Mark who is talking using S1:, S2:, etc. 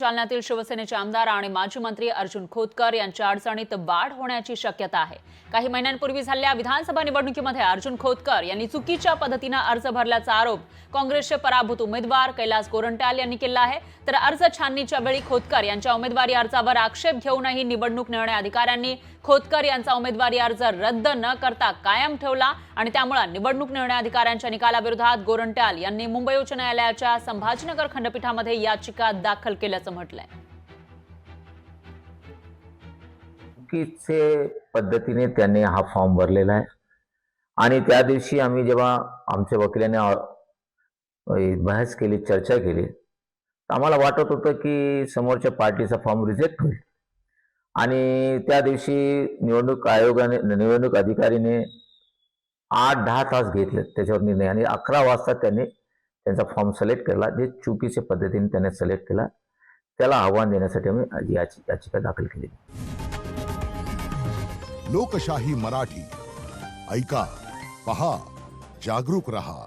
S1: जालन्यातील शिवसेनेचे आमदार आणि माजी मंत्री अर्जुन खोतकर यांच्या अडचणीत वाढ होण्याची शक्यता आहे। काही महिन्यांपूर्वी झालेल्या विधानसभा निवडणुकीमध्ये अर्जुन खोतकर यांनी चुकीच्या पद्धतीने अर्ज भरल्याचा आरोप काँग्रेसचे पराभूत उमेदवार कैलास गोरंट्याल यांनी केला आहे। तर अर्ज छाननीच्या वेळी खोतकर यांच्या उमेदवारी अर्जावर आक्षेप घेऊनही निवडणूक निर्णय अधिकाऱ्यांनी खोतकर यांचा उमेदवारी अर्ज रद्द न करता कायम ठेवला आणि त्यामुळे निवडणूक निर्णय अधिकाऱ्यांच्या निकालाविरोधात गोरंट्याल यांनी मुंबई उच्च न्यायालयाच्या संभाजीनगर खंडपीठामध्ये याचिका दाखल केल्याचं म्हटलंय।
S2: चुकीचे पद्धतीने त्यांनी हा फॉर्म भरलेला आहे आणि त्या दिवशी आम्ही जेव्हा आमच्या वकिलाने बहस केली, चर्चा केली, आम्हाला वाटत होतं की समोरच्या पार्टीचा फॉर्म रिजेक्ट होईल आणि त्या दिवशी निवडणूक अधिकारीने 8-10 तास घेतले त्याच्यावर निर्णय आणि 11 वाजता त्यांनी त्यांचा फॉर्म सिलेक्ट केला, जे चुकीच्या पद्धतीने त्याने सिलेक्ट केला। त्याला आव्हान देण्यासाठी आम्ही याचिका दाखल केली।
S3: लोकशाही मराठी ऐका, पहा, जागरूक रहा।